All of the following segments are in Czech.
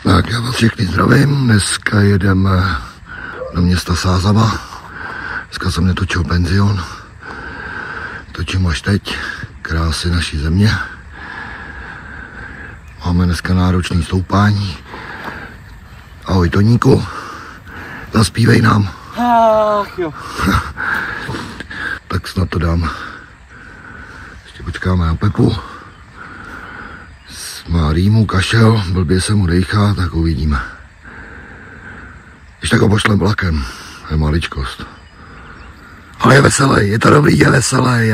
Tak já vás všechny zdravím, dneska jedeme do města Sázava. Dneska jsem netočil penzion, točím až teď, krásy naší země. Máme dneska náročný stoupání. Ahoj Toníku, zaspívej nám. Ach jo. Tak snad to dám. Ještě počkáme na Pepu. Má rýmu, kašel, blbě se mu dejchá, tak uvidíme. Když tak ho pošlem vlakem, je maličkost. Ale je veselý, je to dobrý, je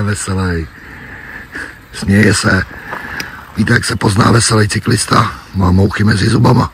veselý. Směje se. Víte, jak se pozná veselý cyklista? Má mouchy mezi zubama.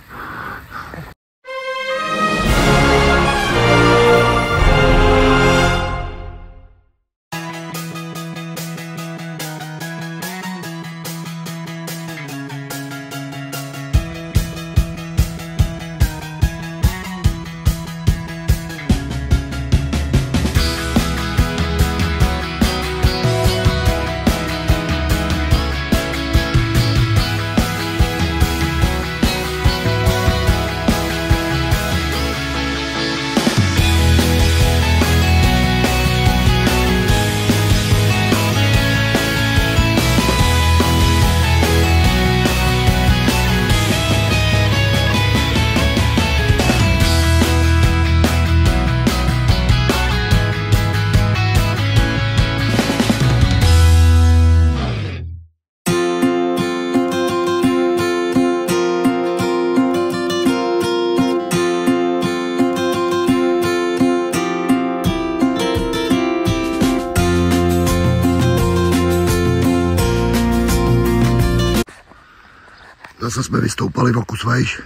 Zase jsme vystoupali o kus vejš,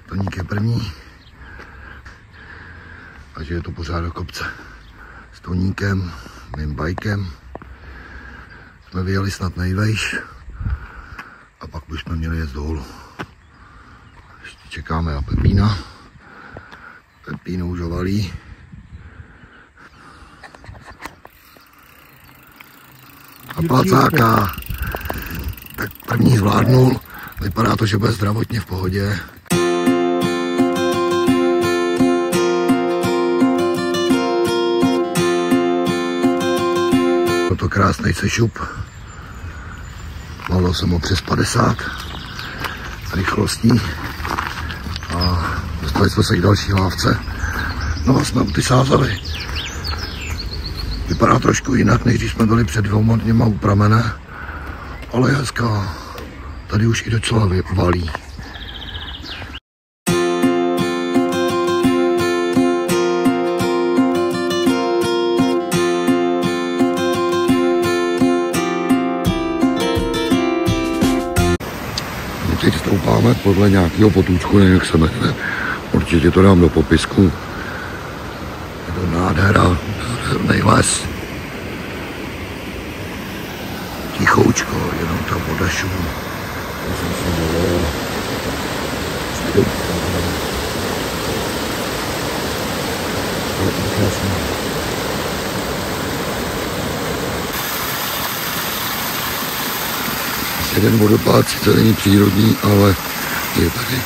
Toník je první, takže je to pořád do kopce. S Toníkem, mým bajkem, jsme vyjeli snad nejvejš a pak už jsme měli jet dolů. Ještě čekáme na Pepína, Pepín už ho valí. A placáka, tak první zvládnul. Vypadá to, že bude zdravotně v pohodě. Byl to krásný sešup. Mluvil jsem ho přes 50 rychlostí. A dostali jsme se k další lávce. No a jsme u ty Sázavy. Vypadá trošku jinak, než když jsme byli před 2 dněma u pramene. Ale je hezká. Tady už i docela valí. Teď stoupáme podle nějakého potůčku, nevím jak se jmenuje. Určitě to dám do popisku. Je to nádhera, nádherný les. Tichoučko, jenom ta voda šumí. Jeden vodopád sice není přírodní, ale je tady.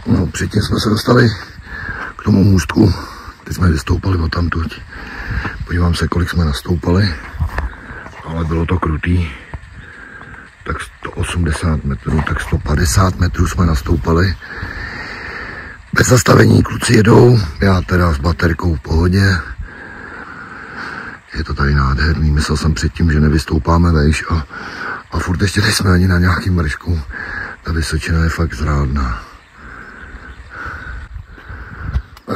No, předtím jsme se dostali k tomu můstku, teď jsme vystoupali odtamtud. Podívám se, kolik jsme nastoupali, ale bylo to krutý. Tak 180 metrů, tak 150 metrů jsme nastoupali. Bez zastavení kluci jedou, já teda s baterkou v pohodě. Je to tady nádherný, myslel jsem předtím, že nevystoupáme vejš a furt ještě nejsme ani na nějakým vršku. Ta Vysočina je fakt zrádná.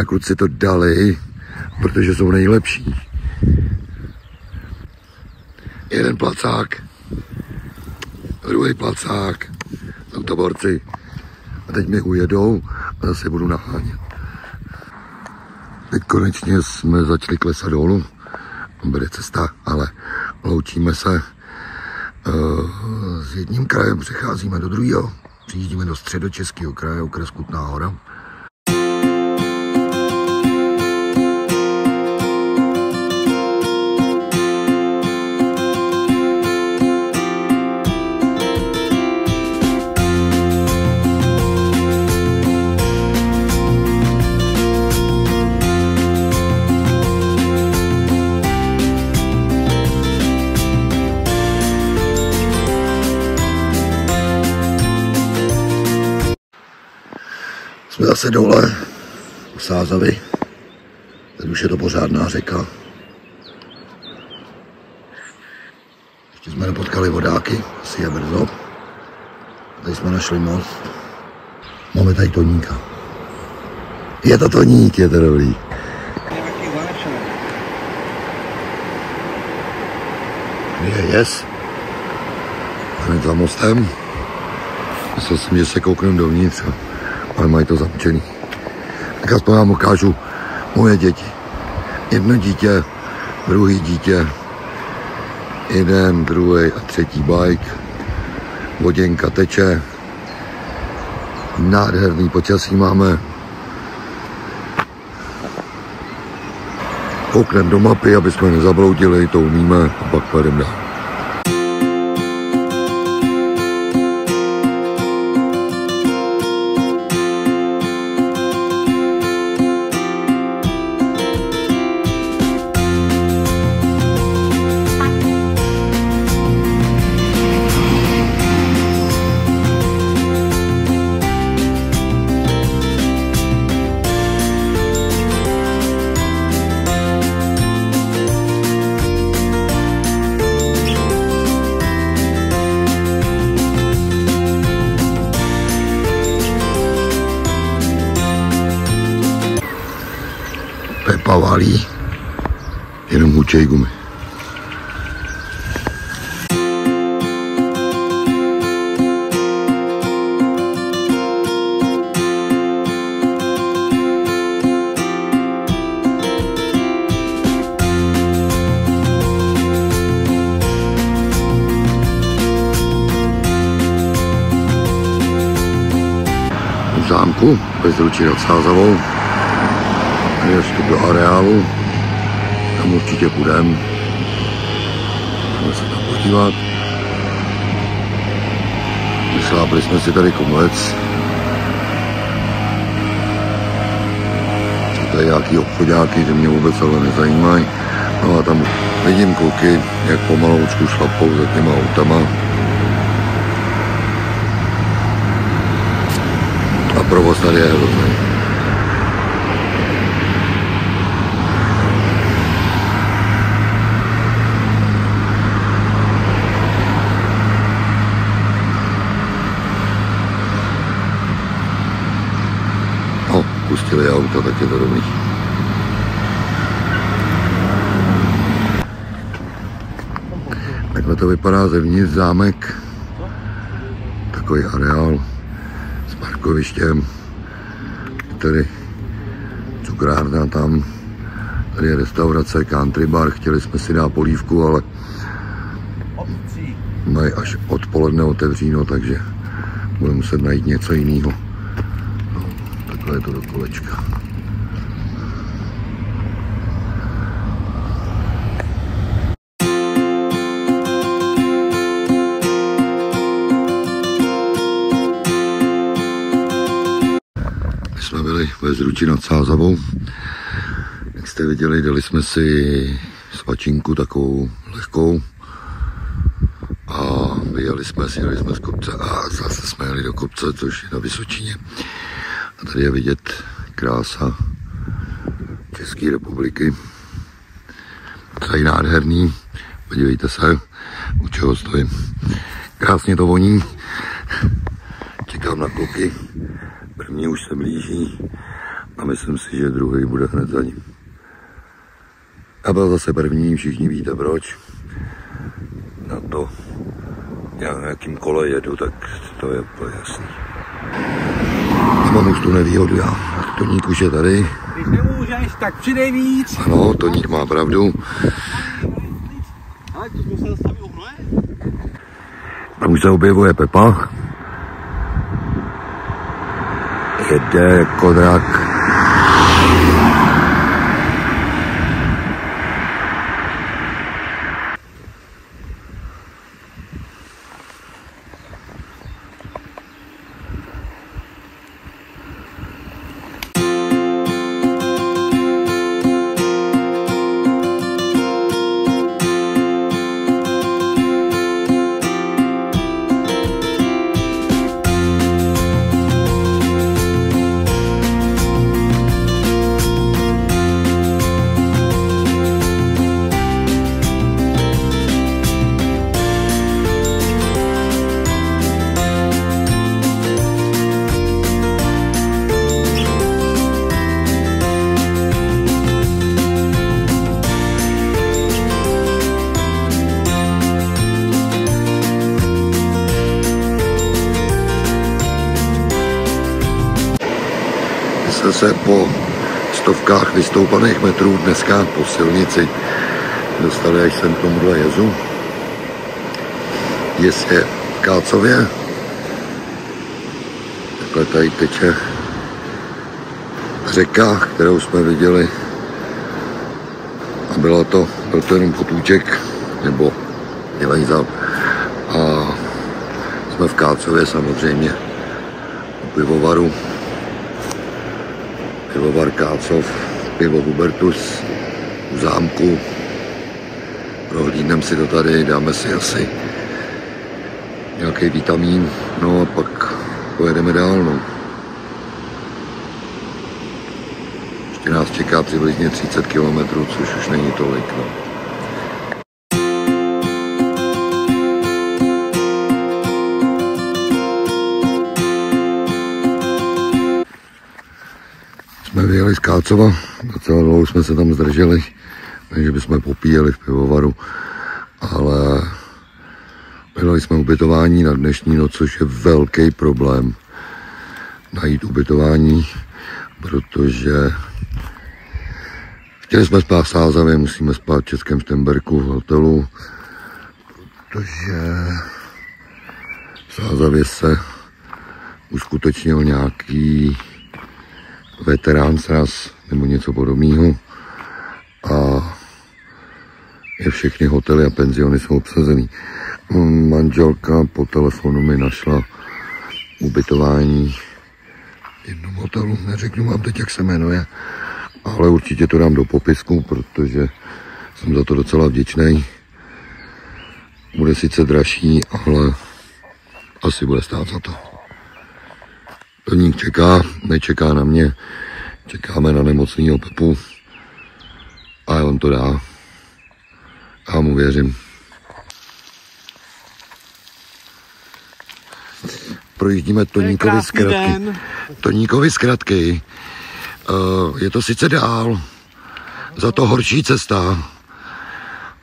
A kluci to dali, protože jsou nejlepší. Jeden placák, druhý placák, jsou to borci. A teď mi ujedou a zase budu nahánět. Teď konečně jsme začali klesat dolů. Bude cesta, ale loučíme se s jedním krajem, přecházíme do druhého. Přijíždíme do Středočeského kraje, okres Kutná Hora. zase dole u Sázavy. Teď už je to pořádná řeka. Ještě jsme nepotkali vodáky, asi je brzo. Tady jsme našli most. Máme tady Toníka. Je to Toník, je to dobrý. Yes. Hned za mostem. Myslel jsem, že se kouknem dovnitř, ale mají to zamčený. Tak aspoň vám ukážu moje děti. Jedno dítě, druhý dítě, jeden, druhý a třetí bike. Voděnka teče. Nádherný počasí máme. Koukneme do mapy, aby jsme nezabloudili, to umíme a pak pojedeme dál. Pepa válí, jenom hučej gumy. V zámku Bezručí nad Sázavou je vstup do areálu, tam určitě půjdeme. Můžeme se tam podívat. Vyšlápli jsme si tady komlec. Jsou tady nějaký obchodáky, že mě vůbec ale nezajímají. No a tam vidím kluky, jak pomaloučku šlapou za těma autama. A provoz tady je hrozný. Pustili auta, tak je to dobrý. Takhle to vypadá zevnitř zámek. Takový areál s parkovištěm. Tady cukrárna tam. Tady je restaurace, country bar. Chtěli jsme si dát polívku, ale mají až odpoledne otevříno, takže budeme muset najít něco jiného. Je to do kolečka. My jsme byli ve Zruči nad Sázavou. Jak jste viděli, dali jsme si svačinku takovou lehkou a vyjeli jsme, sjeli jsme z kopce a zase jsme jeli do kopce, což je na Vysočině. A tady je vidět krása České republiky. Tady nádherný. Podívejte se, u čeho stojím. Krásně to voní. Čekám na kluky. První už se blíží a myslím si, že druhý bude hned za ním. A byl zase první, všichni víte proč. Na to, na jakým kole jedu, tak to je úplně jasný. Mám už tu nevýhodu já. Toník už je tady. Když nemůžeš, tak přidej víc. Ano, Toník má pravdu. Ale když musel zastavit u hnoje? A už se objevuje Pepa. Jede jako drak. se po stovkách vystoupaných metrů dneska po silnici dostali až sem k tomuhle jezu. Jez je v Kácově. Takhle tady teče řeka, kterou jsme viděli. A byl to jenom potůček, nebo Jelejzal. A jsme v Kácově samozřejmě. U pivovaru. Pivovar Kácov, pivo Hubertus, u zámku. Prohlídneme si to tady, dáme si asi nějaký vitamín, no a pak pojedeme dál, no. Ještě nás čeká přibližně 30 km, což už není tolik, no. Jsme vyjeli z Kácova, docela dlouho jsme se tam zdrželi, takže bychom popíjeli v pivovaru, ale hledali jsme ubytování na dnešní noc, což je velký problém najít ubytování, protože chtěli jsme spát v Sázavě, musíme spát v Českém Štemberku v hotelu, protože v Sázavě se uskutečnil nějaký veterán sraz nebo něco podobného a je všechny hotely a penziony jsou obsazený. Manželka po telefonu mi našla ubytování v jednom hotelu, neřeknu vám teď, jak se jmenuje, ale určitě to dám do popisku, protože jsem za to docela vděčný. Bude sice dražší, ale asi bude stát za to. Toník čeká, nečeká na mě, čekáme na nemocnýho Pepu a on to dá. Já mu věřím. Projíždíme Toníkovi zkratky. Toníkovi zkratky. Je to sice dál, za to horší cesta,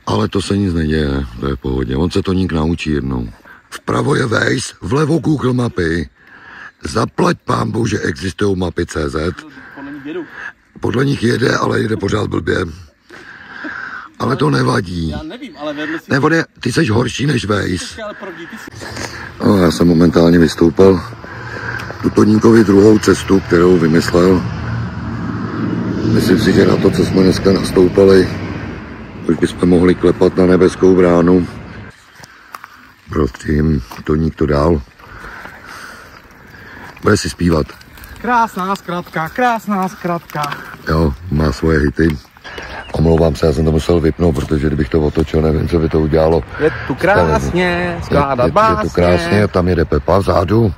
ale to se nic neděje, to je v pohodě. On se Toník naučí jednou. Vpravo je Waze, vlevo Google mapy. Zaplať pánbou, že existují mapy CZ. Podle nich jede, ale jede pořád blbě. Ale to nevadí. Já nevím, ale vedle si... Ne, ty jsi horší než Waze. No, já jsem momentálně vystoupal tu Toníkovi druhou cestu, kterou vymyslel. Myslím si, že na to, co jsme dneska nastoupali, už bychom mohli klepat na nebeskou bránu. Prosím, Toník to dál. Bude si zpívat. Krásná zkratka, krásná zkratka. Jo, má svoje hity. Omlouvám se, já jsem to musel vypnout, protože kdybych to otočil, nevím, co by to udělalo. Je tu krásně, skládat básně. Je tu krásně, tam jede Pepa vzadu.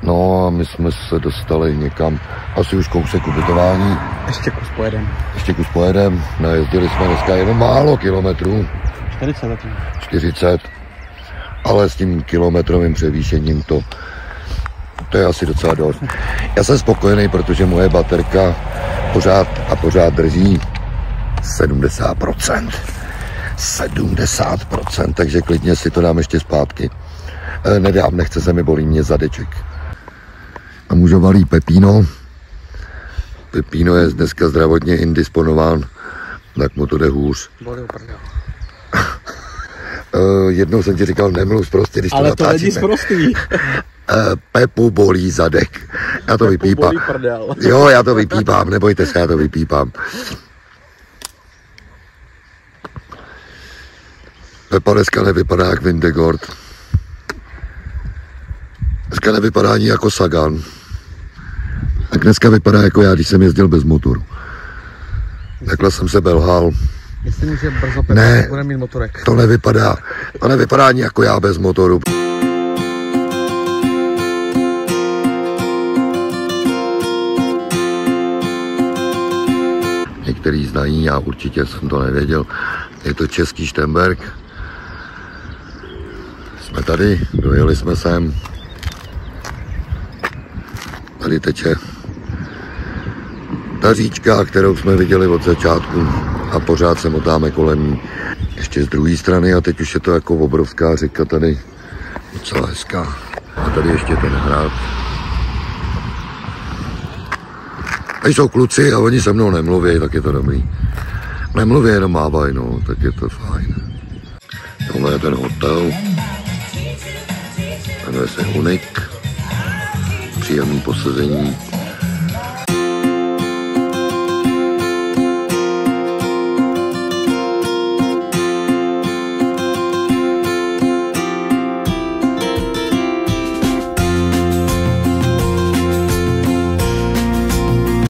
No a my jsme se dostali někam, asi už kousek ubytování. Ještě kus pojedem. Najezdili jsme dneska jenom málo kilometrů. 40. Ale s tím kilometrovým převýšením to je asi docela dost. Já jsem spokojený, protože moje baterka pořád drží 70%. 70%, takže klidně si to dám ještě zpátky. Nedám, nechce se mi, bolí mě zadeček. A mužovalý Pepino. Pepino je dneska zdravotně indisponován, tak mu to jde hůř. Jednou jsem ti říkal, nemluv prostě, když to natáčíme. Ale to není sprostý. Pepu bolí zadek. Já to vypípám. Jo, já to vypípám, nebojte se, já to vypípám. Pepa dneska nevypadá jak Vindegord. Dneska nevypadá ani jako Sagan. Tak dneska vypadá jako já, když jsem jezdil bez motoru. Takhle jsem se belhal. Myslím, že brzo Pepa bude mít motorek. To nevypadá ani jako já bez motoru. Některý znají, já určitě jsem to nevěděl. Je to Český Štemberk. Jsme tady, dojeli jsme sem. Tady teče ta říčka, kterou jsme viděli od začátku a pořád se motáme kolem ní. Ještě z druhé strany a teď už je to jako obrovská řeka tady. Docela hezká. A tady ještě ten hrad. A jsou kluci a oni se mnou nemluví, tak je to dobrý. Nemluví, jenom mávají, no, tak je to fajn. Tohle je ten hotel. Jmenuje se Unik. Příjemný posazení.